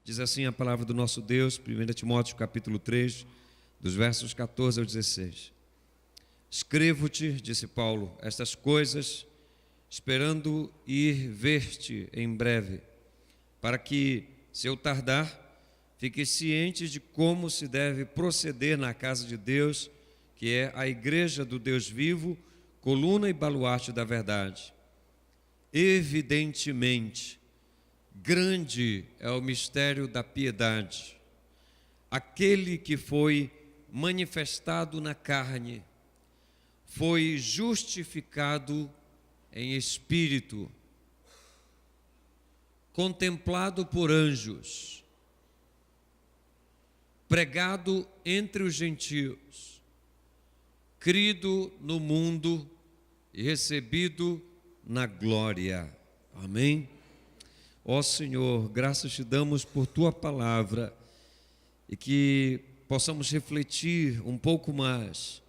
Diz assim a palavra do nosso Deus, 1 Timóteo capítulo 3, dos versos 14 ao 16. Escrevo-te, disse Paulo, estas coisas, esperando ir ver-te em breve, para que, se eu tardar, fique ciente de como se deve proceder na casa de Deus, que é a igreja do Deus vivo, coluna e baluarte da verdade. Evidentemente, grande é o mistério da piedade. Aquele que foi manifestado na carne, foi justificado em espírito, contemplado por anjos, pregado entre os gentios, crido no mundo e recebido na glória. Amém? Ó Senhor, graças te damos por tua palavra e que possamos refletir um pouco mais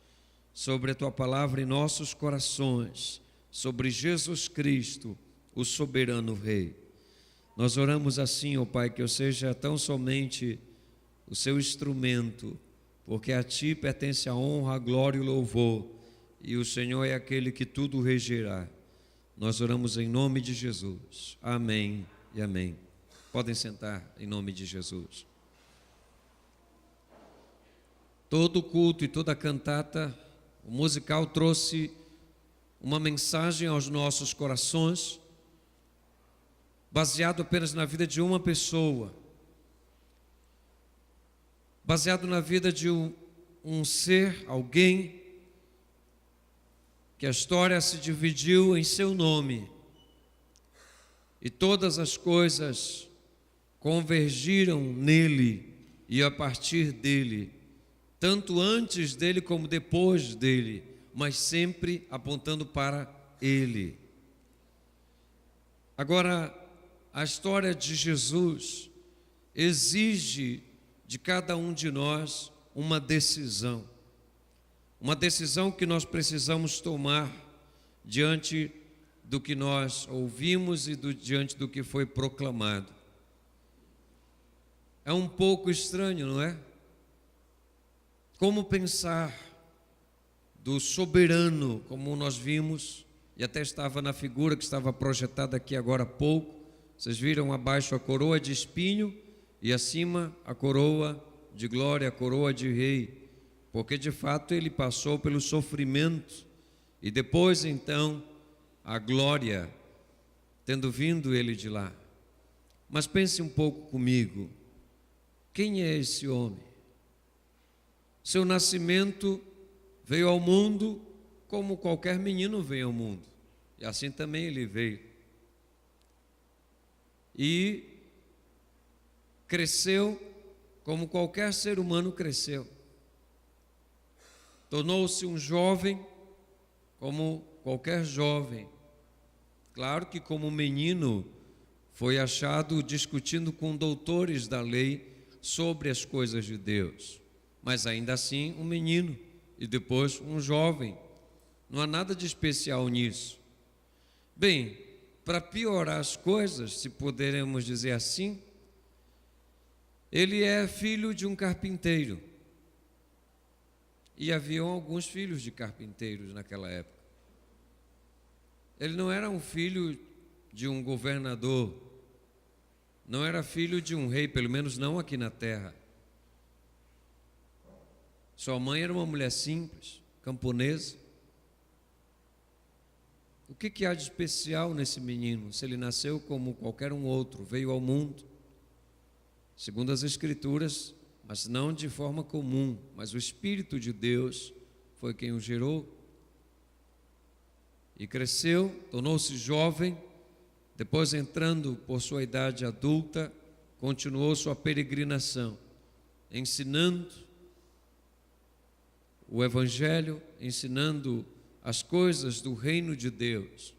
sobre a tua palavra em nossos corações, sobre Jesus Cristo, o soberano Rei. Nós oramos assim, ó Pai, que eu seja tão somente o seu instrumento, porque a ti pertence a honra, a glória e o louvor, e o Senhor é aquele que tudo regerá. Nós oramos em nome de Jesus. Amém e amém. Podem sentar em nome de Jesus. Todo culto e toda cantata, o musical trouxe uma mensagem aos nossos corações, baseado apenas na vida de uma pessoa, baseado na vida de um ser, alguém, que a história se dividiu em seu nome, e todas as coisas convergiram nele e a partir dele, tanto antes dele como depois dele, mas sempre apontando para ele. Agora, a história de Jesus exige de cada um de nós uma decisão que nós precisamos tomar diante do que nós ouvimos e diante do que foi proclamado. É um pouco estranho, não é? Como pensar do soberano, como nós vimos, e até estava na figura que estava projetada aqui agora há pouco. Vocês viram abaixo a coroa de espinho e acima a coroa de glória, a coroa de rei, porque de fato ele passou pelo sofrimento e depois então a glória, tendo vindo ele de lá. Mas pense um pouco comigo, quem é esse homem? Seu nascimento veio ao mundo como qualquer menino veio ao mundo, e assim também ele veio. E cresceu como qualquer ser humano cresceu. Tornou-se um jovem como qualquer jovem. Claro que como menino foi achado discutindo com doutores da lei sobre as coisas de Deus, mas ainda assim um menino e depois um jovem. Não há nada de especial nisso. Bem, para piorar as coisas, se poderemos dizer assim, ele é filho de um carpinteiro. E haviam alguns filhos de carpinteiros naquela época. Ele não era um filho de um governador, não era filho de um rei, pelo menos não aqui na terra. Sua mãe era uma mulher simples, camponesa. O que há de especial nesse menino? Se ele nasceu como qualquer um outro, veio ao mundo, segundo as Escrituras, mas não de forma comum, mas o Espírito de Deus foi quem o gerou. E cresceu, tornou-se jovem, depois entrando por sua idade adulta, continuou sua peregrinação, ensinando o Evangelho, ensinando as coisas do reino de Deus,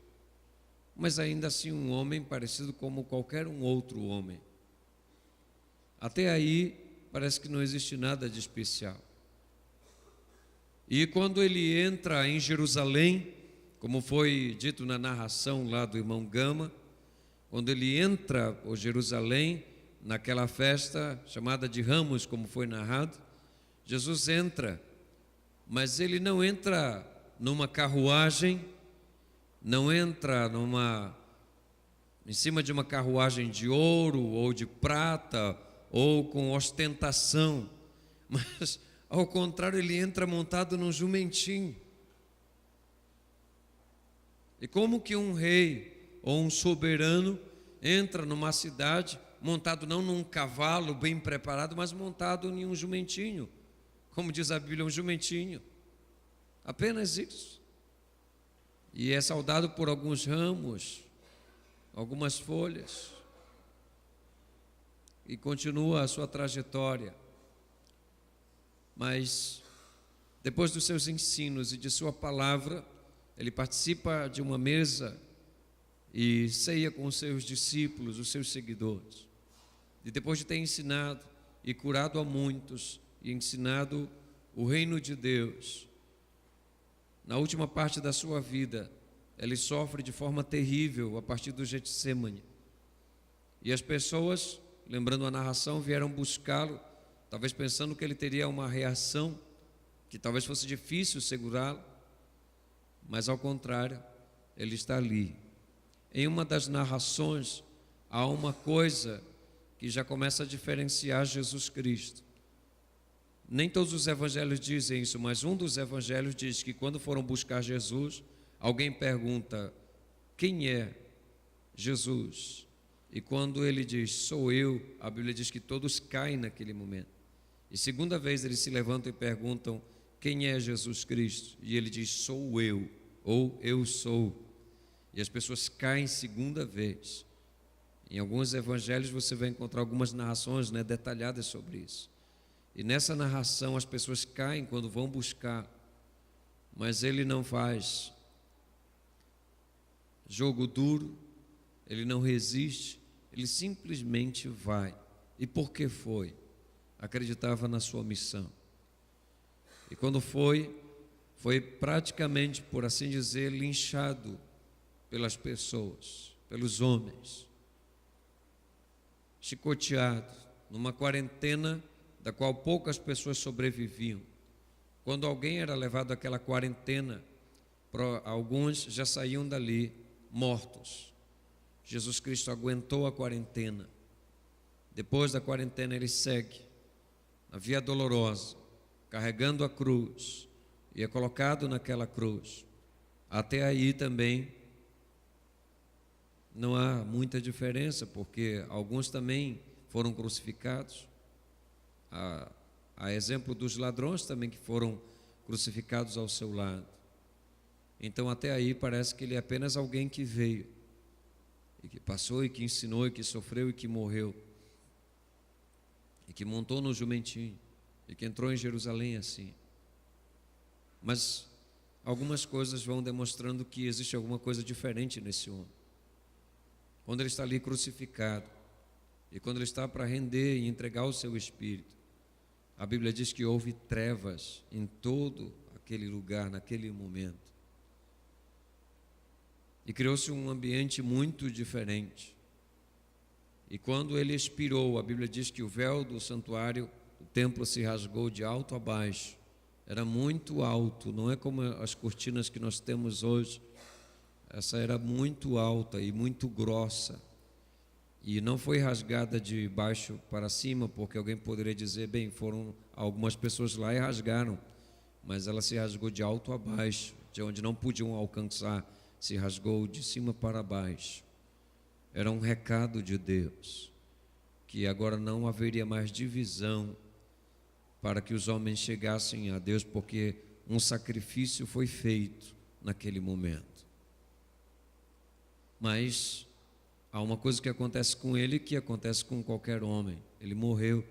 mas ainda assim um homem parecido como qualquer um outro homem. Até aí parece que não existe nada de especial. E quando ele entra em Jerusalém, como foi dito na narração lá do irmão Gama, quando ele entra por Jerusalém, naquela festa chamada de Ramos, como foi narrado, Jesus entra, mas ele não entra numa carruagem, não entra em cima de uma carruagem de ouro ou de prata ou com ostentação, mas ao contrário, ele entra montado num jumentinho. E como que um rei ou um soberano entra numa cidade montado não num cavalo bem preparado, mas montado em um jumentinho? Como diz a Bíblia, um jumentinho. Apenas isso. E é saudado por alguns ramos, algumas folhas. E continua a sua trajetória. Mas, depois dos seus ensinos e de sua palavra, ele participa de uma mesa e ceia com os seus discípulos, os seus seguidores. E depois de ter ensinado e curado a muitos e ensinado o reino de Deus, na última parte da sua vida, ele sofre de forma terrível a partir do Getsêmani. E as pessoas, lembrando a narração, vieram buscá-lo, talvez pensando que ele teria uma reação, que talvez fosse difícil segurá-lo, mas ao contrário, ele está ali. Em uma das narrações, há uma coisa que já começa a diferenciar Jesus Cristo. Nem todos os evangelhos dizem isso, mas um dos evangelhos diz que quando foram buscar Jesus, alguém pergunta: quem é Jesus? E quando ele diz, sou eu, a Bíblia diz que todos caem naquele momento. E segunda vez eles se levantam e perguntam, quem é Jesus Cristo? E ele diz, sou eu, ou eu sou. E as pessoas caem segunda vez. Em alguns evangelhos você vai encontrar algumas narrações, detalhadas sobre isso. E nessa narração as pessoas caem quando vão buscar, mas ele não faz jogo duro, ele não resiste, ele simplesmente vai. E por que foi? Acreditava na sua missão. E quando foi praticamente, por assim dizer, linchado pelas pessoas, pelos homens, chicoteado, numa quarentena da qual poucas pessoas sobreviviam. Quando alguém era levado àquela quarentena, alguns já saíam dali mortos. Jesus Cristo aguentou a quarentena. Depois da quarentena ele segue a via dolorosa, carregando a cruz, e é colocado naquela cruz. Até aí também não há muita diferença, porque alguns também foram crucificados. Há exemplo dos ladrões também que foram crucificados ao seu lado. Então até aí parece que ele é apenas alguém que veio, e que passou, e que ensinou, e que sofreu, e que morreu, e que montou no jumentinho, e que entrou em Jerusalém assim. Mas algumas coisas vão demonstrando que existe alguma coisa diferente nesse homem. Quando ele está ali crucificado, e quando ele está para render e entregar o seu espírito, a Bíblia diz que houve trevas em todo aquele lugar, naquele momento. E criou-se um ambiente muito diferente. E quando ele expirou, a Bíblia diz que o véu do santuário, do templo, se rasgou de alto a baixo. Era muito alto, não é como as cortinas que nós temos hoje. Essa era muito alta e muito grossa. E não foi rasgada de baixo para cima, porque alguém poderia dizer, bem, foram algumas pessoas lá e rasgaram. Mas ela se rasgou de alto a baixo, de onde não podiam alcançar, se rasgou de cima para baixo. Era um recado de Deus, que agora não haveria mais divisão para que os homens chegassem a Deus, porque um sacrifício foi feito naquele momento. Mas há uma coisa que acontece com ele que acontece com qualquer homem. Ele morreu.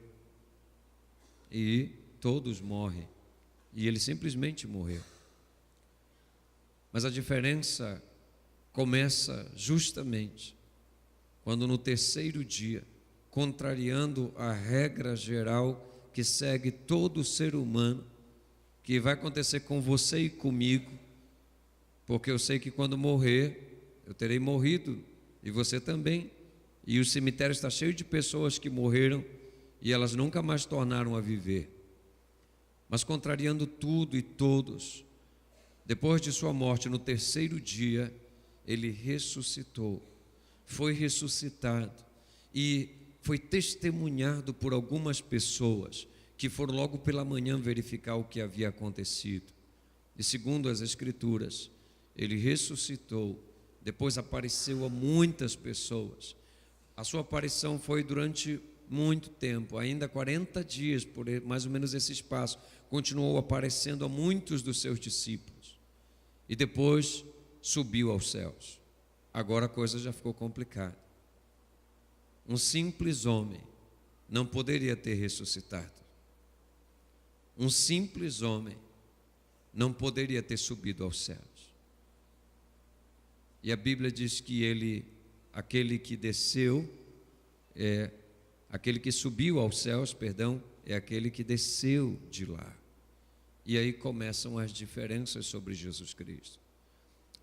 E todos morrem. E ele simplesmente morreu. Mas a diferença começa justamente quando no terceiro dia, contrariando a regra geral que segue todo ser humano, que vai acontecer com você e comigo, porque eu sei que quando morrer, eu terei morrido, e você também, e o cemitério está cheio de pessoas que morreram e elas nunca mais tornaram a viver. Mas contrariando tudo e todos, depois de sua morte, no terceiro dia, ele ressuscitou, foi ressuscitado e foi testemunhado por algumas pessoas que foram logo pela manhã verificar o que havia acontecido. E segundo as Escrituras, ele ressuscitou, depois apareceu a muitas pessoas. A sua aparição foi durante muito tempo, ainda 40 dias, por mais ou menos esse espaço, continuou aparecendo a muitos dos seus discípulos. E depois subiu aos céus. Agora a coisa já ficou complicada. Um simples homem não poderia ter ressuscitado. Um simples homem não poderia ter subido aos céus. E a Bíblia diz que aquele que desceu, aquele que subiu aos céus, é aquele que desceu de lá. E aí começam as diferenças sobre Jesus Cristo.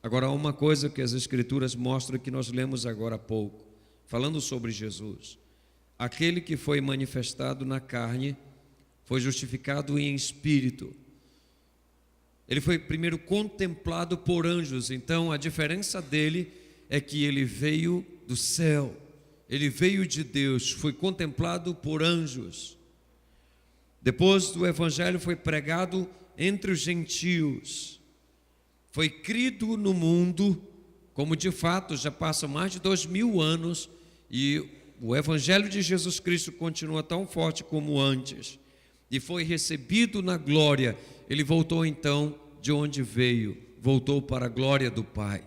Agora, há uma coisa que as Escrituras mostram que nós lemos agora há pouco, falando sobre Jesus. Aquele que foi manifestado na carne foi justificado em espírito. Ele foi primeiro contemplado por anjos. Então a diferença dele é que ele veio do céu, ele veio de Deus, foi contemplado por anjos. Depois do evangelho foi pregado entre os gentios, foi crido no mundo, como de fato já passam mais de 2000 anos e o evangelho de Jesus Cristo continua tão forte como antes, e foi recebido na glória. Ele voltou então de onde veio, voltou para a glória do Pai.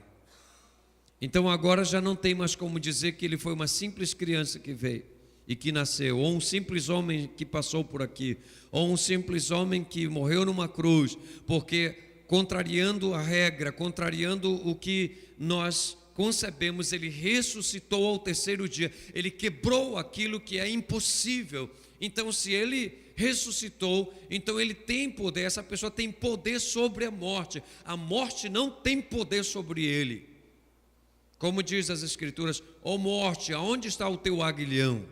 Então agora já não tem mais como dizer que ele foi uma simples criança que veio e que nasceu, ou um simples homem que passou por aqui, ou um simples homem que morreu numa cruz, porque contrariando a regra, contrariando o que nós concebemos, ele ressuscitou ao terceiro dia, ele quebrou aquilo que é impossível. Então se ele ressuscitou, então ele tem poder, essa pessoa tem poder sobre a morte não tem poder sobre ele. Como diz as Escrituras: ó morte, aonde está o teu aguilhão?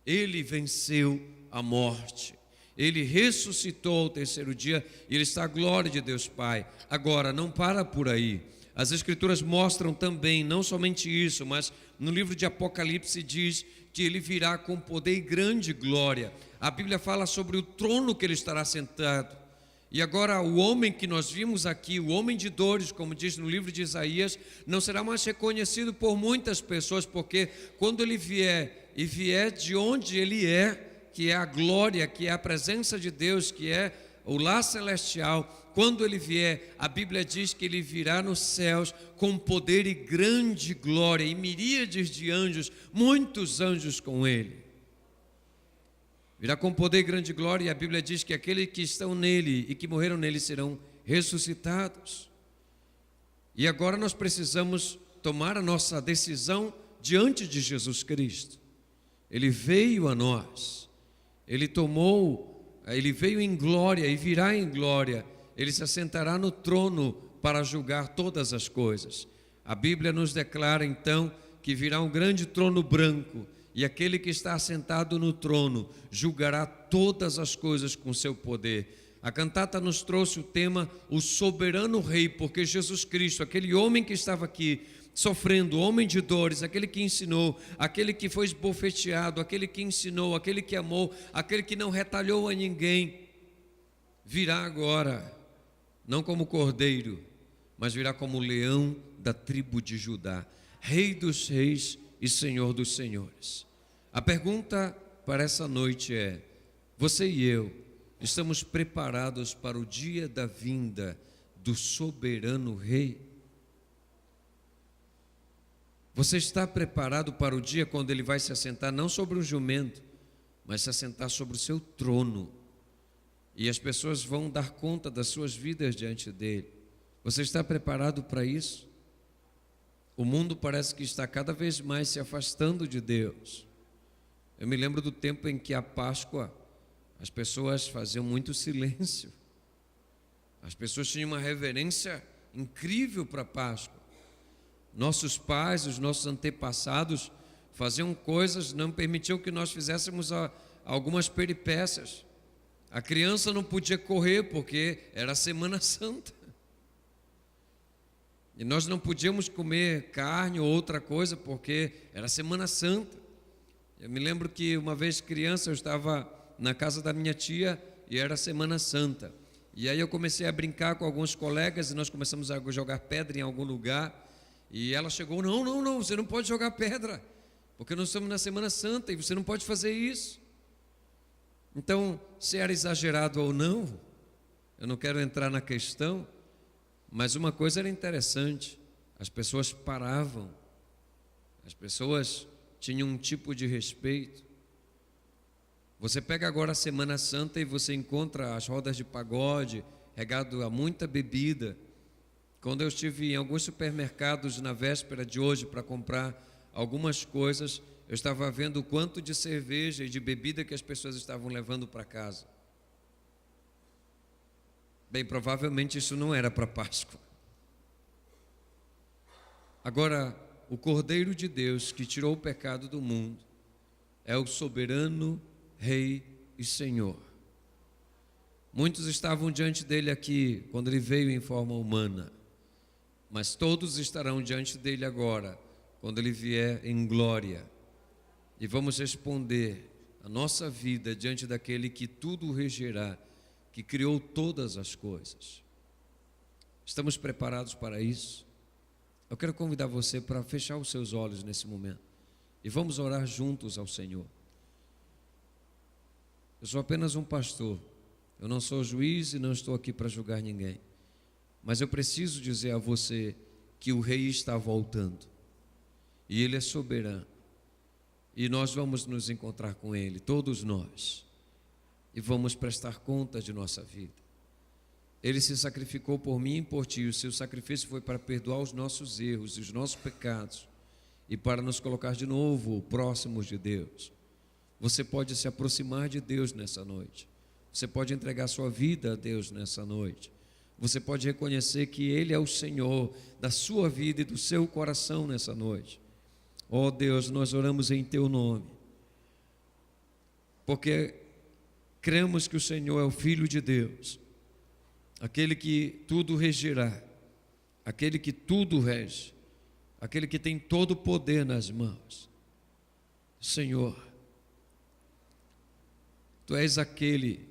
Ele venceu a morte, ele ressuscitou ao terceiro dia e ele está à glória de Deus Pai. Agora, não para por aí. As Escrituras mostram também, não somente isso, mas no livro de Apocalipse diz que ele virá com poder e grande glória. A Bíblia fala sobre o trono que ele estará sentado. E agora o homem que nós vimos aqui, o homem de dores, como diz no livro de Isaías, não será mais reconhecido por muitas pessoas, porque quando ele vier, e vier de onde ele é, que é a glória, que é a presença de Deus, que é o lar celestial, quando ele vier, a Bíblia diz que ele virá nos céus com poder e grande glória, e miríades de anjos, muitos anjos com ele. Virá com poder e grande glória, e a Bíblia diz que aqueles que estão nele e que morreram nele serão ressuscitados. E agora nós precisamos tomar a nossa decisão diante de Jesus Cristo. Ele veio a nós, ele veio em glória e virá em glória. Ele se assentará no trono para julgar todas as coisas. A Bíblia nos declara então que virá um grande trono branco, e aquele que está assentado no trono julgará todas as coisas com seu poder. A cantata nos trouxe o tema O Soberano Rei, porque Jesus Cristo, aquele homem que estava aqui sofrendo, homem de dores, aquele que ensinou, aquele que foi esbofeteado, aquele que ensinou, aquele que amou, aquele que não retalhou a ninguém, virá agora, não como cordeiro, mas virá como leão da tribo de Judá, Rei dos reis e Senhor dos senhores. A pergunta para essa noite é: você e eu estamos preparados para o dia da vinda do soberano Rei? Você está preparado para o dia quando ele vai se assentar não sobre um jumento, mas se assentar sobre o seu trono, e as pessoas vão dar conta das suas vidas diante dele? Você está preparado para isso? O mundo parece que está cada vez mais se afastando de Deus. Eu me lembro do tempo em que a Páscoa, as pessoas faziam muito silêncio. As pessoas tinham uma reverência incrível para a Páscoa. Nossos pais, os nossos antepassados faziam coisas, não permitiam que nós fizéssemos algumas peripécias. A criança não podia correr porque era Semana Santa. E nós não podíamos comer carne ou outra coisa porque era Semana Santa. Eu me lembro que uma vez criança eu estava na casa da minha tia e era Semana Santa. E aí eu comecei a brincar com alguns colegas e nós começamos a jogar pedra em algum lugar. E ela chegou, não, você não pode jogar pedra, porque nós estamos na Semana Santa e você não pode fazer isso. Então, se era exagerado ou não, eu não quero entrar na questão, mas uma coisa era interessante, as pessoas paravam, as pessoas tinham um tipo de respeito. Você pega agora a Semana Santa e você encontra as rodas de pagode, regado a muita bebida. Quando eu estive em alguns supermercados na véspera de hoje para comprar algumas coisas, eu estava vendo o quanto de cerveja e de bebida que as pessoas estavam levando para casa. Bem, provavelmente isso não era para Páscoa. Agora, o Cordeiro de Deus que tirou o pecado do mundo é o soberano Rei e Senhor. Muitos estavam diante dele aqui quando ele veio em forma humana, mas todos estarão diante dele agora quando ele vier em glória. E vamos responder a nossa vida diante daquele que tudo regerá, que criou todas as coisas. Estamos preparados para isso? Eu quero convidar você para fechar os seus olhos nesse momento e vamos orar juntos ao Senhor. Eu sou apenas um pastor, eu não sou juiz e não estou aqui para julgar ninguém, mas eu preciso dizer a você que o Rei está voltando e Ele é soberano e nós vamos nos encontrar com Ele, todos nós, e vamos prestar conta de nossa vida. Ele se sacrificou por mim e por ti, o seu sacrifício foi para perdoar os nossos erros e os nossos pecados e para nos colocar de novo próximos de Deus. Você pode se aproximar de Deus nessa noite, você pode entregar sua vida a Deus nessa noite, você pode reconhecer que Ele é o Senhor da sua vida e do seu coração nessa noite. Ó Deus, nós oramos em Teu nome, porque cremos que o Senhor é o Filho de Deus, aquele que tudo regirá, aquele que tudo rege, aquele que tem todo o poder nas mãos. Senhor, Tu és aquele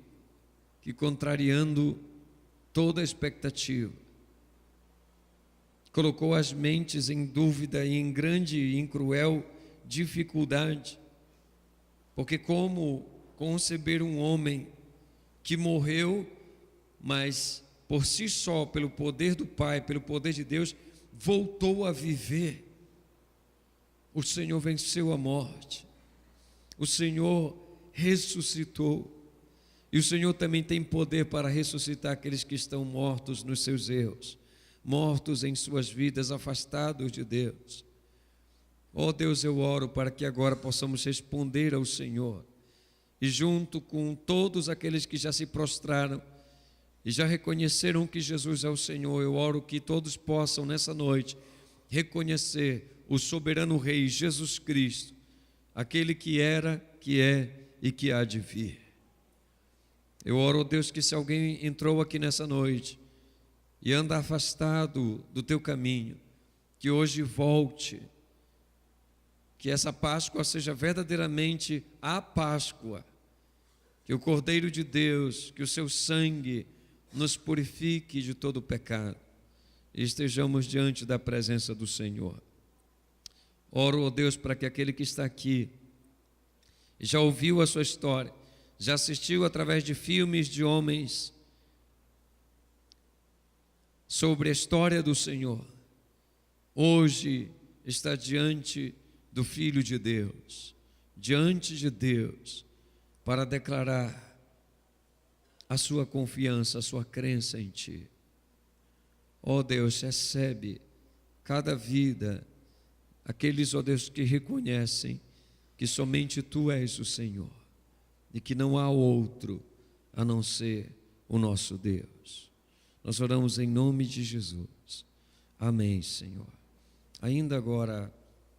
que, contrariando toda a expectativa, colocou as mentes em dúvida e em grande e em cruel dificuldade, porque como conceber um homem que morreu, mas por si só, pelo poder do Pai, pelo poder de Deus, voltou a viver. O Senhor venceu a morte, o Senhor ressuscitou, e o Senhor também tem poder para ressuscitar aqueles que estão mortos nos seus erros, mortos em suas vidas, afastados de Deus. Ó Deus, eu oro para que agora possamos responder ao Senhor, e junto com todos aqueles que já se prostraram e já reconheceram que Jesus é o Senhor, eu oro que todos possam nessa noite reconhecer o soberano Rei Jesus Cristo, aquele que era, que é e que há de vir. Eu oro, ó Deus, que se alguém entrou aqui nessa noite e anda afastado do Teu caminho, que hoje volte, que essa Páscoa seja verdadeiramente a Páscoa, que o Cordeiro de Deus, que o Seu sangue nos purifique de todo o pecado e estejamos diante da presença do Senhor. Oro, ó Deus, para que aquele que está aqui já ouviu a sua história, já assistiu através de filmes de homens sobre a história do Senhor, hoje está diante do Filho de Deus, diante de Deus, para declarar a sua confiança, a sua crença em Ti. Ó Deus, recebe cada vida, aqueles, ó Deus, que reconhecem que somente Tu és o Senhor e que não há outro a não ser o nosso Deus. Nós oramos em nome de Jesus. Amém, Senhor. Ainda agora,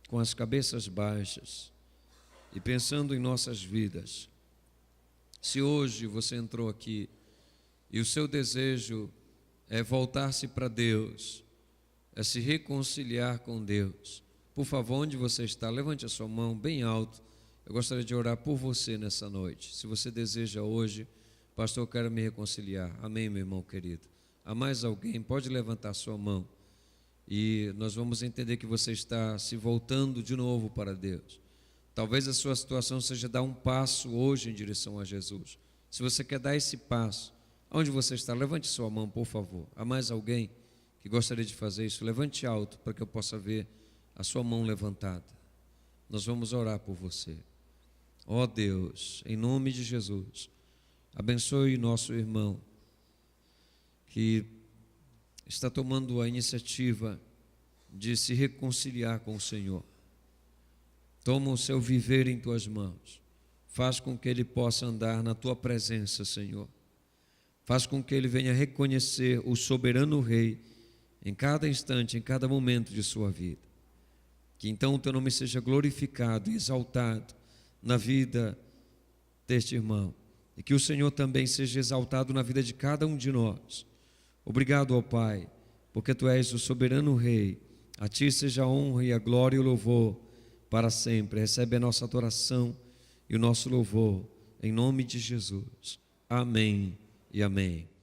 com as cabeças baixas e pensando em nossas vidas. Se hoje você entrou aqui e o seu desejo é voltar-se para Deus, é se reconciliar com Deus, por favor, onde você está, levante a sua mão bem alto. Eu gostaria de orar por você nessa noite. Se você deseja hoje, pastor, eu quero me reconciliar. Amém, meu irmão querido. Há mais alguém? Pode levantar a sua mão. E nós vamos entender que você está se voltando de novo para Deus. Talvez a sua situação seja dar um passo hoje em direção a Jesus. Se você quer dar esse passo, onde você está, levante sua mão, por favor. Há mais alguém que gostaria de fazer isso? Levante alto para que eu possa ver a sua mão levantada. Nós vamos orar por você. Ó Deus, em nome de Jesus, abençoe nosso irmão que está tomando a iniciativa de se reconciliar com o Senhor. Toma o seu viver em tuas mãos. Faz com que ele possa andar na tua presença, Senhor. Faz com que ele venha reconhecer o soberano Rei em cada instante, em cada momento de sua vida. Que então o teu nome seja glorificado e exaltado na vida deste irmão. E que o Senhor também seja exaltado na vida de cada um de nós. Obrigado, ó Pai, porque Tu és o soberano Rei. A Ti seja a honra e a glória e o louvor para sempre. Recebe a nossa adoração e o nosso louvor, em nome de Jesus. Amém e amém.